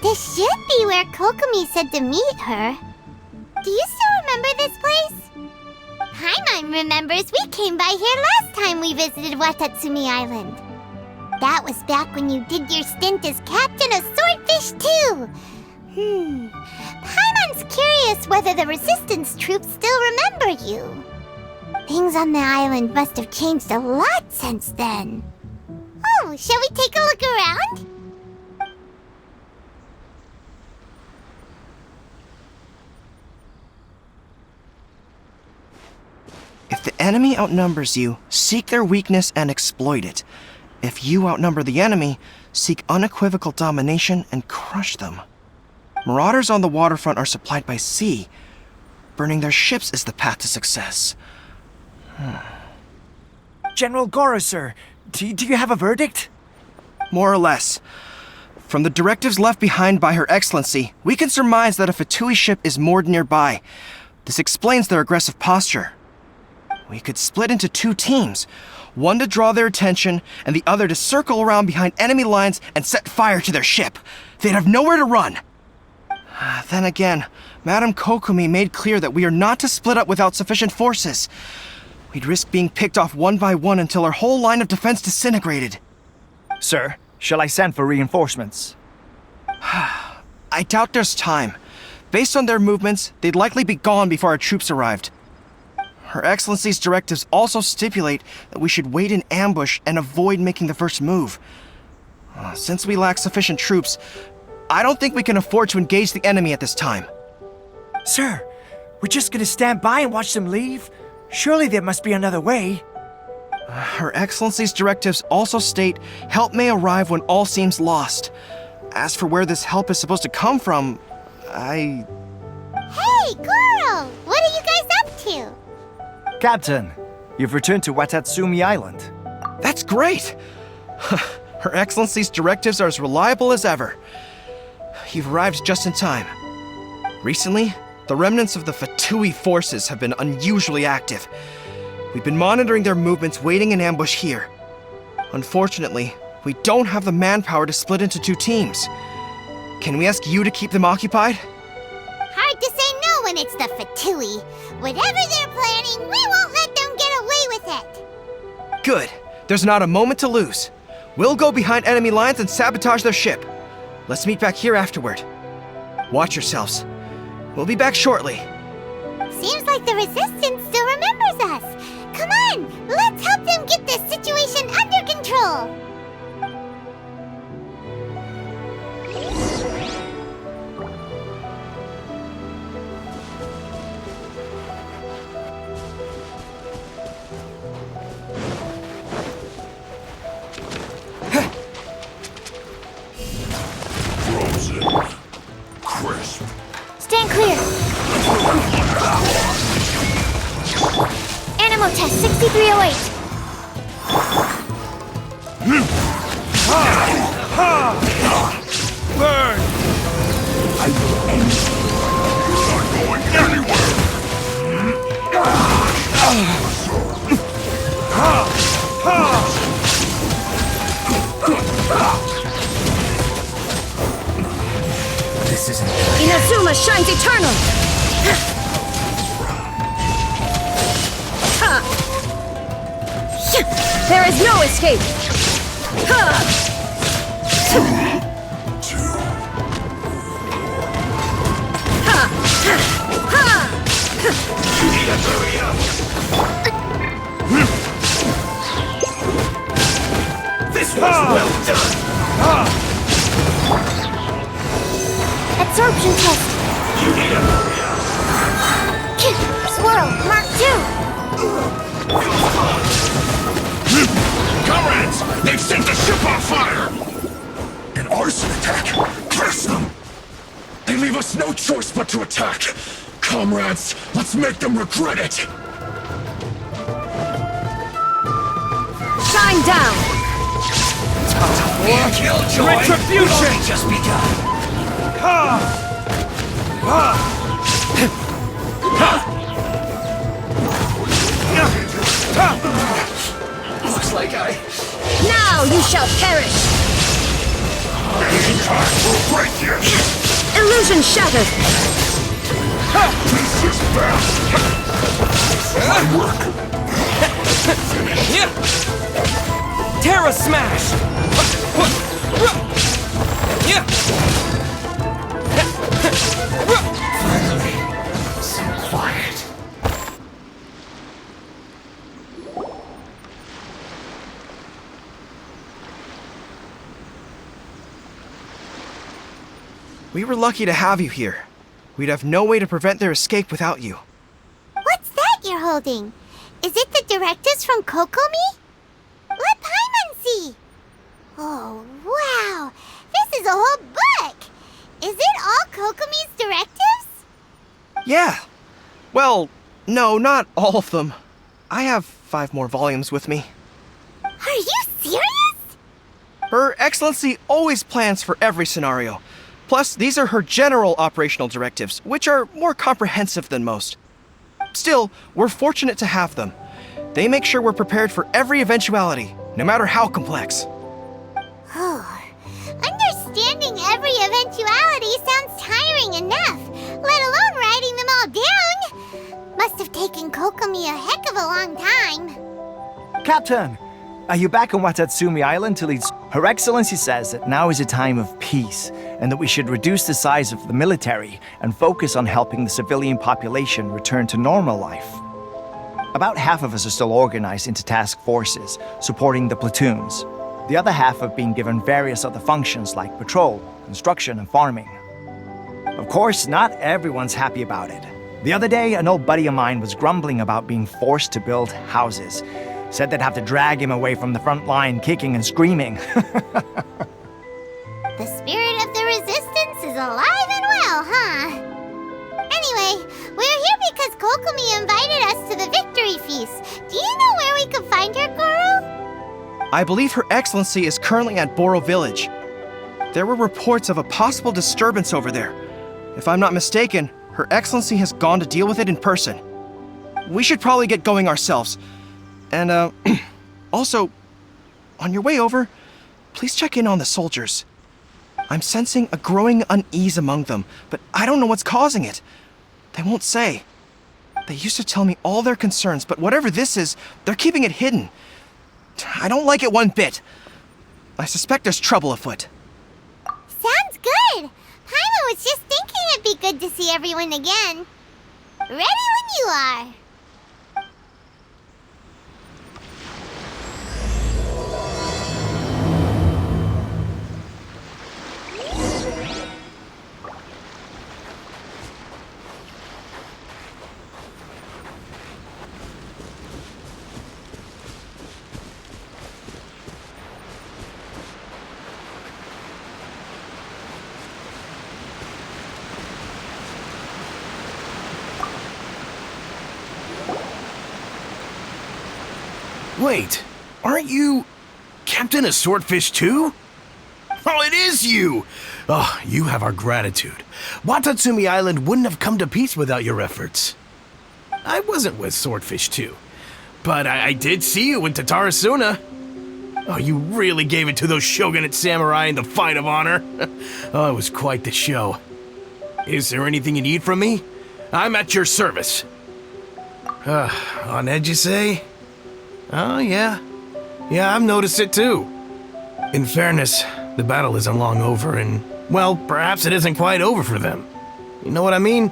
This should be where Kokomi said to meet her. Do you still remember this place? Paimon remembers we came by here last time we visited Watatsumi Island. That was back when you did your stint as captain of Swordfish too. Paimon's curious whether the resistance troops still remember you. Things on the island must have changed a lot since then. Oh, shall we take a look around? If the enemy outnumbers you, seek their weakness and exploit it. If you outnumber the enemy, seek unequivocal domination and crush them. Marauders on the waterfront are supplied by sea. Burning their ships is the path to success. General Goro, sir, do you have a verdict? More or less. From the directives left behind by Her Excellency, we can surmise that a Fatui ship is moored nearby. This explains their aggressive posture. We could split into two teams, one to draw their attention and the other to circle around behind enemy lines and set fire to their ship. They'd have nowhere to run. Then again, Madame Kokomi made clear that we are not to split up without sufficient forces. We'd risk being picked off one by one until our whole line of defense disintegrated. Sir, shall I send for reinforcements? I doubt there's time. Based on their movements, they'd likely be gone before our troops arrived. Her Excellency's directives also stipulate that we should wait in ambush and avoid making the first move. Since we lack sufficient troops, I don't think we can afford to engage the enemy at this time. Sir, we're just gonna stand by and watch them leave? Surely there must be another way. Her Excellency's directives also state help may arrive when all seems lost. As for where this help is supposed to come from, Hey, Goro! What are you guys up to? Captain, you've returned to Watatsumi Island. That's great! Her Excellency's directives are as reliable as ever. You've arrived just in time. Recently, the remnants of the Fatui forces have been unusually active. We've been monitoring their movements, waiting in ambush here. Unfortunately, we don't have the manpower to split into two teams. Can we ask you to keep them occupied? Hard to say no when it's the Fatui. Whatever they're planning, we won't let them get away with it. Good. There's not a moment to lose. We'll go behind enemy lines and sabotage their ship. Let's meet back here afterward. Watch yourselves. We'll be back shortly. Seems like the Resistance still remembers us. Come on, let's help them get this situation under control. Crisp. Stand clear. Animal test 6308. Burn! I will end you. You're not going anywhere! This isn't... Inazuma shines eternal! There is no escape! This was well done. Absorption test. You need a Swirl, Mark 2. Comrades! They've set the ship on fire! An arson attack! Curse them! They leave us no choice but to attack! Comrades, let's make them regret it! Shine down. War killjoy! Retribution! Just begun! Looks like Now you shall perish. time will break you! Illusion shattered. This is bad! My work! Terra Smash! Finally, so quiet. We were lucky to have you here. We'd have no way to prevent their escape without you. What's that you're holding? Is it the directives from Kokomi? Let Paimon see! Oh, wow! This is a whole book! Is it all Kokomi's directives? Yeah. Well, no, not all of them. I have 5 more volumes with me. Are you serious? Her Excellency always plans for every scenario. Plus, these are her general operational directives, which are more comprehensive than most. Still, we're fortunate to have them. They make sure we're prepared for every eventuality, no matter how complex. Oh, understanding every eventuality sounds tiring enough, let alone writing them all down. Must have taken Kokomi a heck of a long time. Captain, are you back on Watatsumi Island to lead? Her Excellency says that now is a time of peace, and that we should reduce the size of the military and focus on helping the civilian population return to normal life. About half of us are still organized into task forces, supporting the platoons. The other half have been given various other functions like patrol, construction, and farming. Of course, not everyone's happy about it. The other day, an old buddy of mine was grumbling about being forced to build houses. Said they'd have to drag him away from the front line, kicking and screaming. The spirit of the resistance is alive and well, huh? Anyway, we're here because Kokomi invited us to the victory feast. Do you know where we could find her, Goro? I believe Her Excellency is currently at Boro Village. There were reports of a possible disturbance over there. If I'm not mistaken, Her Excellency has gone to deal with it in person. We should probably get going ourselves. And, also, on your way over, please check in on the soldiers. I'm sensing a growing unease among them, but I don't know what's causing it. They won't say. They used to tell me all their concerns, but whatever this is, they're keeping it hidden. I don't like it one bit. I suspect there's trouble afoot. Sounds good. Paimon was just thinking it'd be good to see everyone again. Ready when you are. Wait, aren't you Captain of Swordfish too? Oh, it is you! Oh, you have our gratitude. Watatsumi Island wouldn't have come to peace without your efforts. I wasn't with Swordfish 2, but I did see you in Tatarasuna. Oh, you really gave it to those shogunate samurai in the fight of honor. Oh, it was quite the show. Is there anything you need from me? I'm at your service. On edge, you say? Oh, yeah. Yeah, I've noticed it too. In fairness, the battle isn't long over, and, well, perhaps it isn't quite over for them. You know what I mean?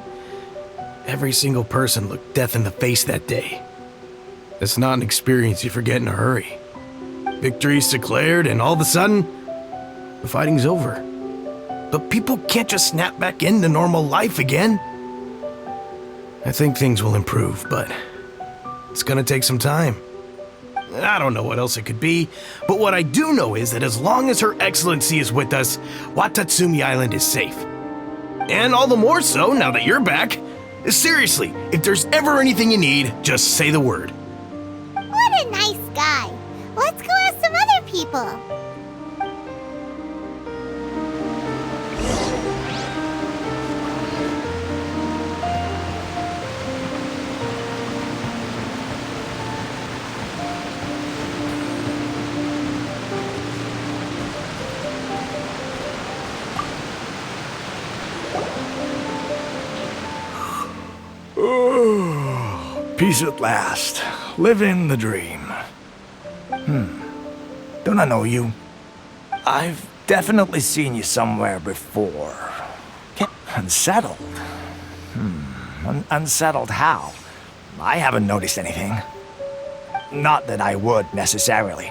Every single person looked death in the face that day. It's not an experience you forget in a hurry. Victory's declared, and all of a sudden, the fighting's over. But people can't just snap back into normal life again. I think things will improve, but it's gonna take some time. I don't know what else it could be, but what I do know is that as long as Her Excellency is with us, Watatsumi Island is safe. And all the more so now that you're back. Seriously, if there's ever anything you need, just say the word. What a nice guy. Let's go ask some other people. Peace at last. Living the dream. Don't I know you? I've definitely seen you somewhere before. Unsettled? Unsettled how? I haven't noticed anything. Not that I would, necessarily.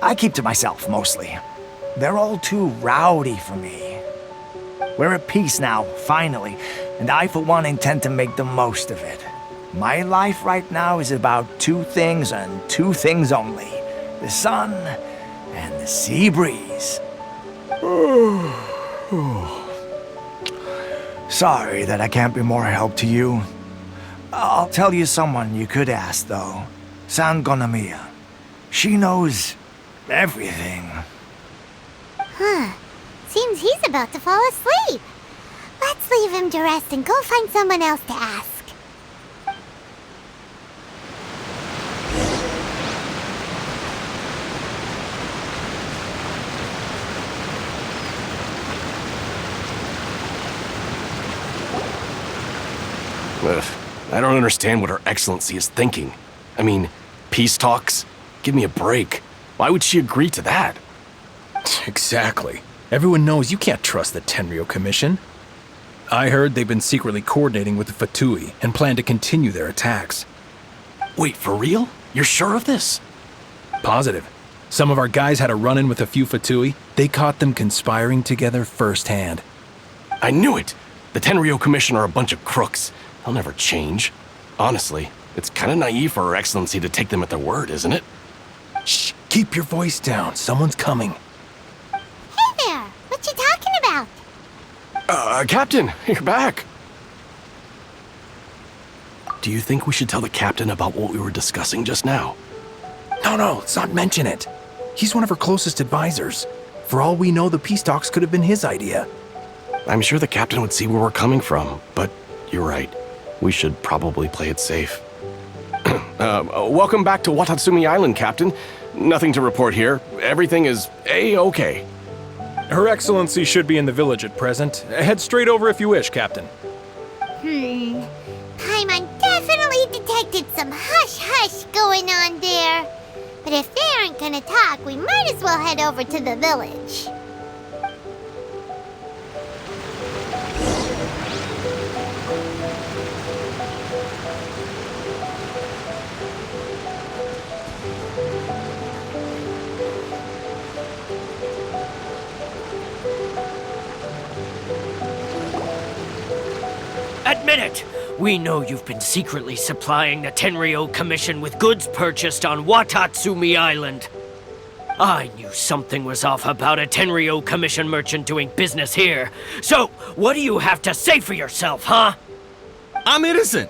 I keep to myself, mostly. They're all too rowdy for me. We're at peace now, finally, and I, for one, intend to make the most of it. My life right now is about two things and two things only. The sun and the sea breeze. Sorry that I can't be more help to you. I'll tell you someone you could ask, though. Sangonomiya. She knows everything. Huh. Seems he's about to fall asleep. Let's leave him to rest and go find someone else to ask. I don't understand what Her Excellency is thinking. I mean, peace talks? Give me a break. Why would she agree to that? Exactly. Everyone knows you can't trust the Tenryou Commission. I heard they've been secretly coordinating with the Fatui and plan to continue their attacks. Wait, for real? You're sure of this? Positive. Some of our guys had a run-in with a few Fatui. They caught them conspiring together firsthand. I knew it! The Tenryou Commission are a bunch of crooks. They'll never change. Honestly, it's kind of naive for Her Excellency to take them at their word, isn't it? Shh! Keep your voice down. Someone's coming. Hey there! What you talking about? Captain, you're back. Do you think we should tell the captain about what we were discussing just now? No, let's not mention it. He's one of her closest advisors. For all we know, the peace talks could have been his idea. I'm sure the captain would see where we're coming from, but you're right. We should probably play it safe. Welcome back to Watatsumi Island, Captain. Nothing to report here. Everything is A-okay. Her Excellency should be in the village at present. Head straight over if you wish, Captain. Paimon definitely detected some hush-hush going on there. But if they aren't gonna talk, we might as well head over to the village. Admit it! We know you've been secretly supplying the Tenryou Commission with goods purchased on Watatsumi Island. I knew something was off about a Tenryou Commission merchant doing business here. So, what do you have to say for yourself, huh? I'm innocent!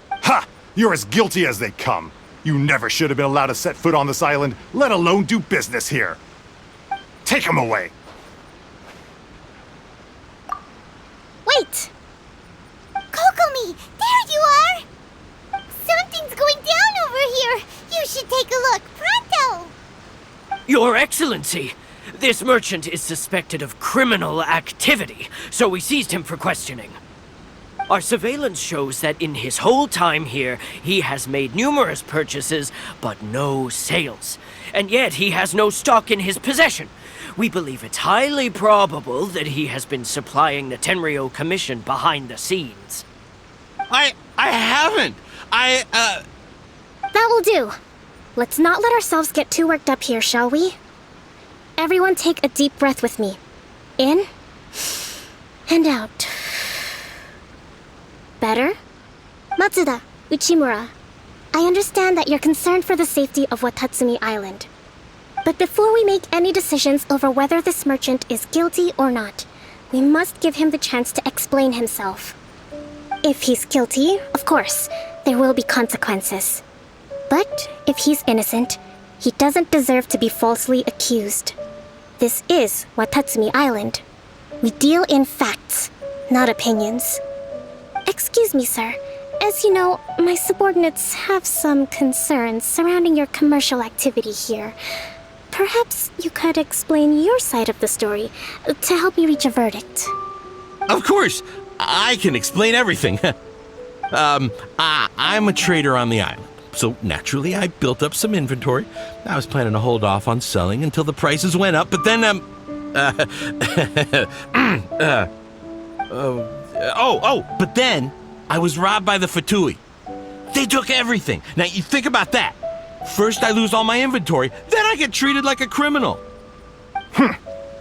Ha! You're as guilty as they come. You never should have been allowed to set foot on this island, let alone do business here. Take him away! Wait! Kokomi, there you are! Something's going down over here. You should take a look, pronto! Your Excellency! This merchant is suspected of criminal activity, so we seized him for questioning. Our surveillance shows that in his whole time here, he has made numerous purchases, but no sales. And yet he has no stock in his possession. We believe it's highly probable that he has been supplying the Tenryou Commission behind the scenes. I haven't! That will do. let's not let ourselves get too worked up here, shall we? Everyone take a deep breath with me. In and out. Better? Matsuda, Uchimura, I understand that you're concerned for the safety of Watatsumi Island. But before we make any decisions over whether this merchant is guilty or not, we must give him the chance to explain himself. If he's guilty, of course, there will be consequences. But if he's innocent, he doesn't deserve to be falsely accused. This is Watatsumi Island. We deal in facts, not opinions. Excuse me, sir. As you know, my subordinates have some concerns surrounding your commercial activity here. Perhaps you could explain your side of the story to help me reach a verdict. Of course! I can explain everything. I'm a trader on the island, so naturally I built up some inventory. I was planning to hold off on selling until the prices went up, but then, but then I was robbed by the Fatui. They took everything. Now, you think about that. First I lose all my inventory, then I get treated like a criminal.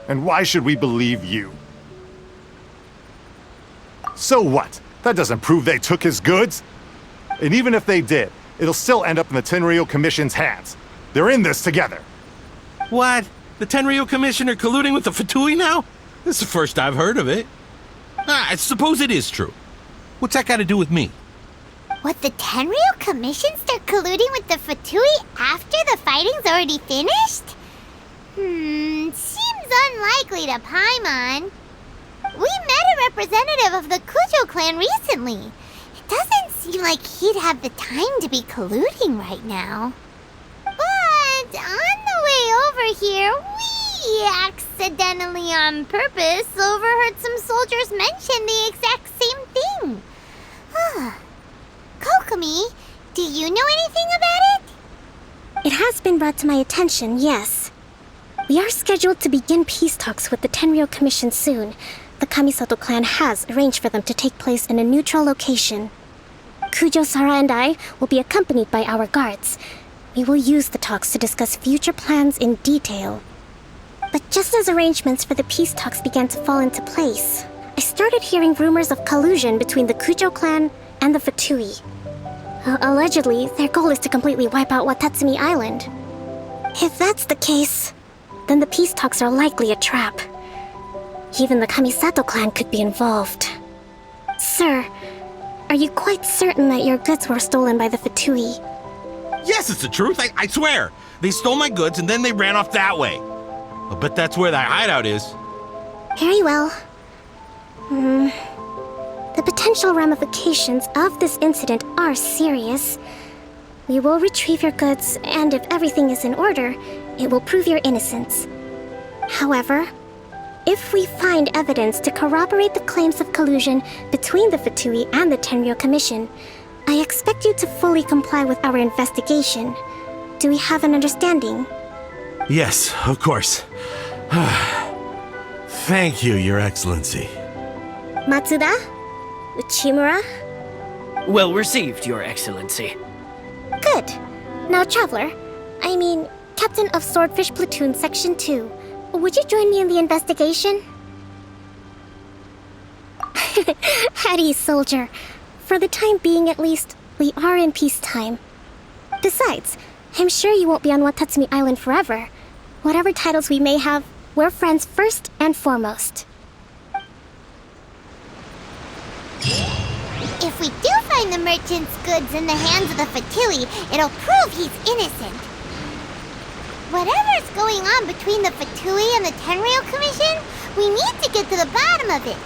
And why should we believe you? So what? That doesn't prove they took his goods. And even if they did, it'll still end up in the Tenryo Commission's hands. They're in this together. What? The Tenryo Commission are colluding with the Fatui now? This is the first I've heard of it. I suppose it is true. What's that got to do with me? What, the Tenryo Commission start colluding with the Fatui after the fighting's already finished? Seems unlikely to Paimon. We met a representative of the Kujo clan recently. It doesn't seem like he'd have the time to be colluding right now. But on the way over here, we accidentally on purpose overheard some soldiers mention the exact same thing. Kokomi, do you know anything about it? It has been brought to my attention, yes. We are scheduled to begin peace talks with the Tenryo Commission soon. The Kamisato clan has arranged for them to take place in a neutral location. Kujo-Sara and I will be accompanied by our guards. We will use the talks to discuss future plans in detail. But just as arrangements for the peace talks began to fall into place, I started hearing rumors of collusion between the Kujo clan and the Fatui. Allegedly, their goal is to completely wipe out Watatsumi Island. If that's the case, then the peace talks are likely a trap. Even the Kamisato clan could be involved. Sir, are you quite certain that your goods were stolen by the Fatui? Yes, it's the truth, I swear. They stole my goods and then they ran off that way. I bet that's where that hideout is. Very well. The potential ramifications of this incident are serious. We will retrieve your goods, and if everything is in order, it will prove your innocence. However, if we find evidence to corroborate the claims of collusion between the Fatui and the Tenryo Commission, I expect you to fully comply with our investigation. Do we have an understanding? Yes, of course. Thank you, Your Excellency. Matsuda? Uchimura? Well received, Your Excellency. Good. Now, Traveler, Captain of Swordfish Platoon Section 2, would you join me in the investigation? At ease, soldier. For the time being, at least, we are in peacetime. Besides, I'm sure you won't be on Watatsumi Island forever. Whatever titles we may have, we're friends first and foremost. If we do find the merchant's goods in the hands of the Fatui, it'll prove he's innocent. Whatever's going on between the Fatui and the Tenryo Commission, we need to get to the bottom of it.